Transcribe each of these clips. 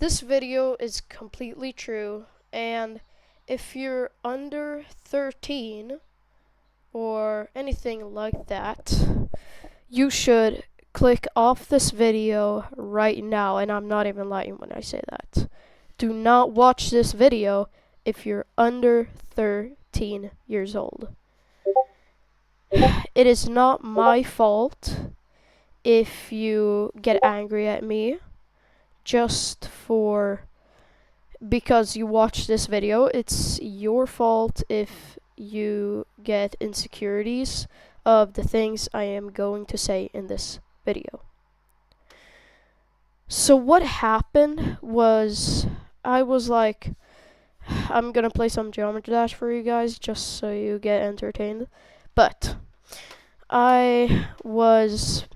This video is completely true, and if you're under 13 or anything like that, you should click off this video right now, and I'm not even lying when I say that. Do not watch this video if you're under 13 years old. It is not my fault if you get angry at me just because you watched this video. It's your fault if you get insecurities of the things I am going to say in this video. So what happened was I was like, I'm gonna play some Geometry Dash for you guys just so you get entertained. But I was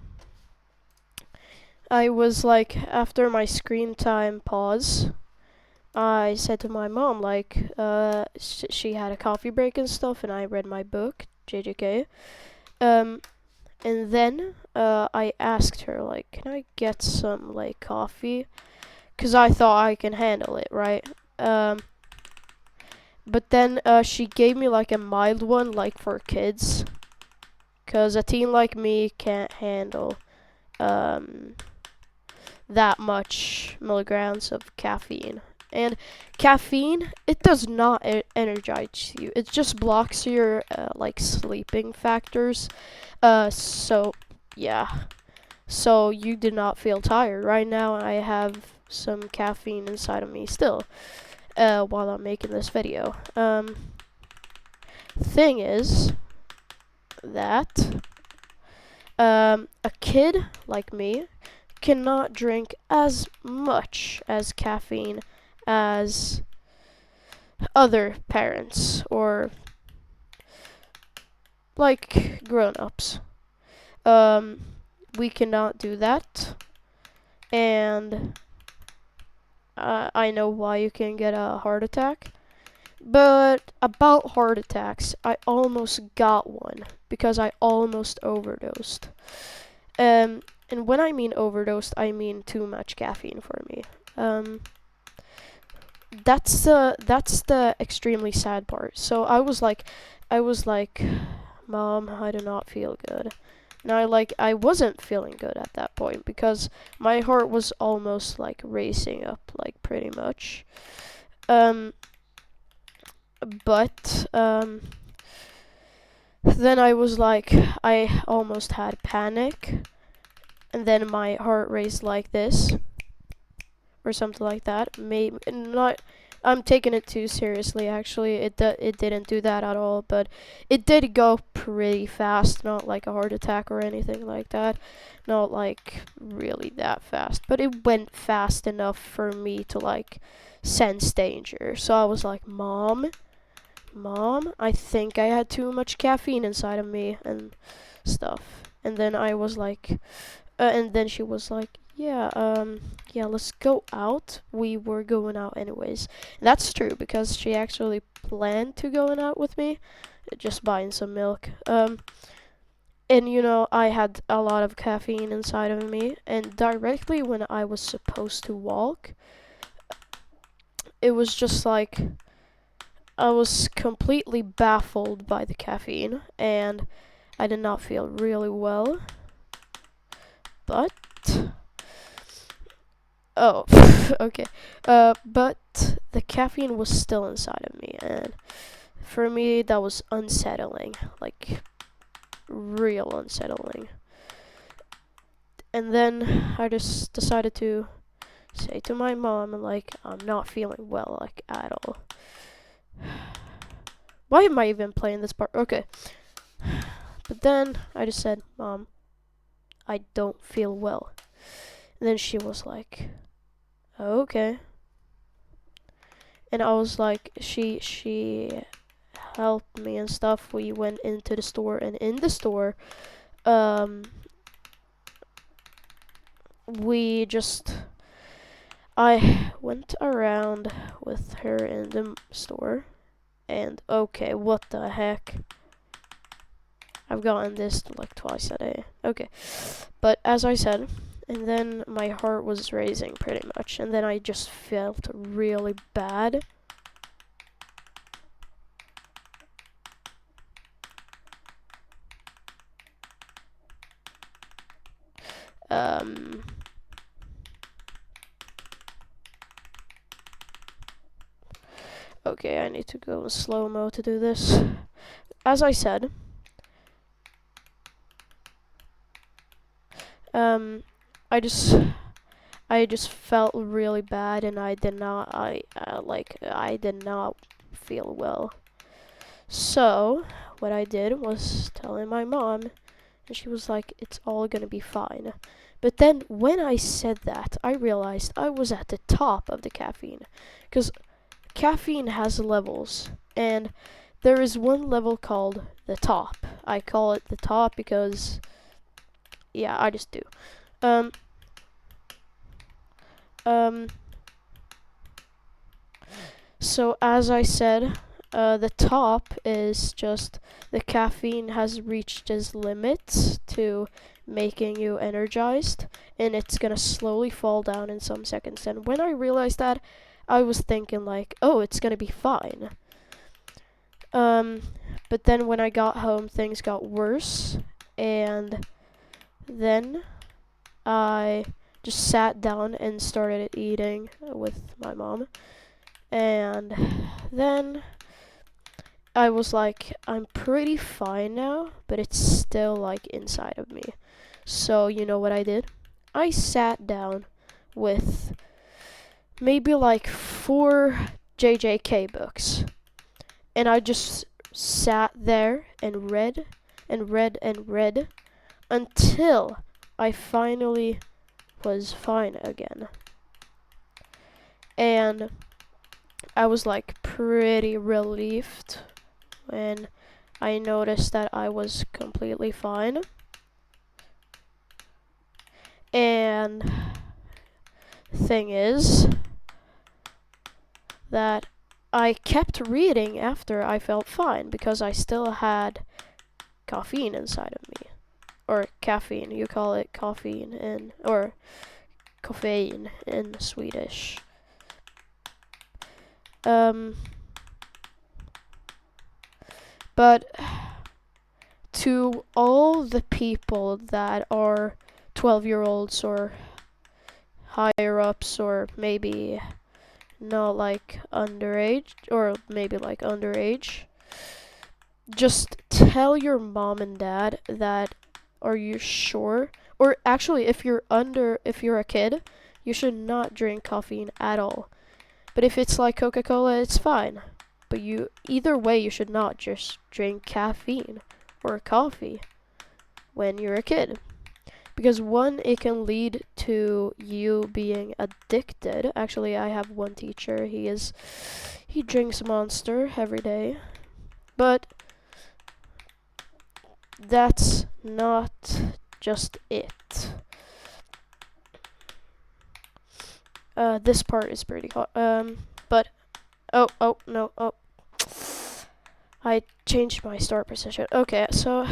like, after my screen time pause, I said to my mom, like, she had a coffee break and stuff, and I read my book, JJK. And then I asked her, like, can I get some, like, coffee? Because I thought I can handle it, right? But then she gave me, like, a mild one, like, for kids. Because a teen like me can't handle that much milligrams of caffeine. And caffeine, it does not energize you. It just blocks your like sleeping factors. So yeah. So you do not feel tired. Right now I have some caffeine inside of me still while I'm making this video. Thing is that a kid like me cannot drink as much as caffeine as other parents or like grown-ups. We cannot do that, and I know why you can get a heart attack. But about heart attacks, I almost got one because I almost overdosed. And when I mean overdosed, I mean too much caffeine for me. That's the extremely sad part. So I was like, Mom, I do not feel good. And I wasn't feeling good at that point because my heart was almost like racing up, like pretty much. But then I was like, I almost had panic, and then my heart raced like this, or something like that. Maybe not. I'm taking it too seriously. Actually, it didn't do that at all, but it did go pretty fast. Not like a heart attack or anything like that. Not like really that fast, but it went fast enough for me to like sense danger. So I was like, Mom, I think I had too much caffeine inside of me and stuff. And then I was like, and then she was like, yeah, let's go out. We were going out anyways. And that's true because she actually planned to going out with me, just buying some milk. And you know, I had a lot of caffeine inside of me, and directly when I was supposed to walk, it was just like I was completely baffled by the caffeine, and I did not feel really well. But oh, okay. But the caffeine was still inside of me, and for me that was unsettling, like real unsettling. And then I just decided to say to my mom, like, I'm not feeling well, like at all. Why am I even playing this part? Okay. But then I just said, Mom, I don't feel well. And then she was like, okay. And I was like, she helped me and stuff. We went into the store, and in the store, I went around with her in the store, and okay, what the heck? I've gotten this like twice a day. Okay, but as I said, And then my heart was racing pretty much, and then I just felt really bad. Okay, I need to go in slow-mo to do this. As I said, I just felt really bad, and I did not feel well. So what I did was telling my mom, and she was like, "It's all gonna be fine." But then when I said that, I realized I was at the top of the caffeine, because caffeine has levels, and there is one level called the top. I call it the top because, yeah, I just do. Um, so as I said, the top is just the caffeine has reached its limits to making you energized, and it's gonna slowly fall down in some seconds. And when I realized that, I was thinking like, oh, it's gonna be fine. But then when I got home, things got worse, and then I just sat down and started eating with my mom. And then I was like, I'm pretty fine now, but it's still like inside of me. So you know what I did? I sat down with maybe like 4 JJK books, and I just sat there and read and read and read until I finally was fine again. And I was like pretty relieved when I noticed that I was completely fine. And thing is that I kept reading after I felt fine because I still had caffeine inside of me. Or caffeine, you call it caffeine or caffeine in Swedish. But to all the people that are 12-year-olds or higher ups, or maybe not like underage, or maybe like underage, just tell your mom and dad that, are you sure? Or actually, if you're a kid, you should not drink caffeine at all. But if it's like Coca-Cola, it's fine. But either way, you should not just drink caffeine or coffee when you're a kid. Because one, it can lead to you being addicted. Actually, I have one teacher, he drinks Monster every day. But that's not just it. This part is pretty hard. But no, I changed my start position. Okay, so,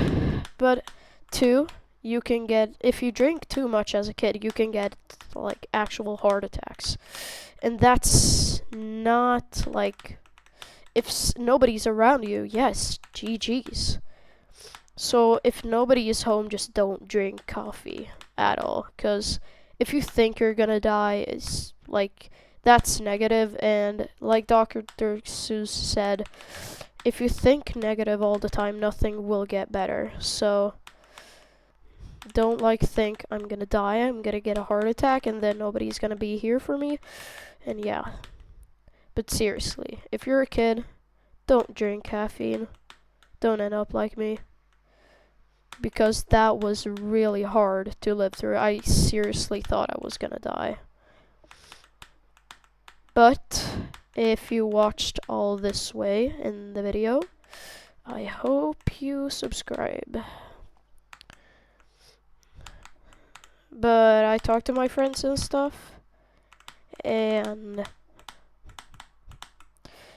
but 2, you can get, if you drink too much as a kid, you can get like actual heart attacks. And that's not like, if nobody's around you, yes, GG's. So if nobody is home, just don't drink coffee at all. Because if you think you're gonna die, it's like, that's negative. And like Dr. Seuss said, if you think negative all the time, nothing will get better. So don't like think, I'm gonna die, I'm gonna get a heart attack, and then nobody's gonna be here for me. And yeah. But seriously, if you're a kid, don't drink caffeine. Don't end up like me. Because that was really hard to live through. I seriously thought I was gonna die. But if you watched all this way in the video, I hope you subscribe. But I talked to my friends and stuff, and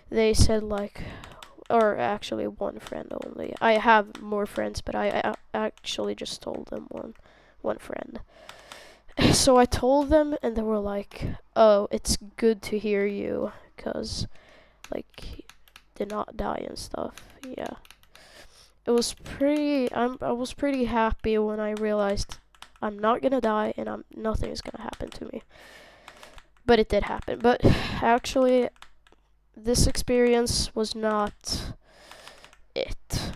they said like, or actually one friend only. I have more friends, but I actually just told them one friend. So I told them, and they were like, "Oh, it's good to hear you, cause like he did not die and stuff." Yeah, it was pretty. I was pretty happy when I realized I'm not gonna die, and nothing is gonna happen to me. But it did happen. But actually, this experience was not it.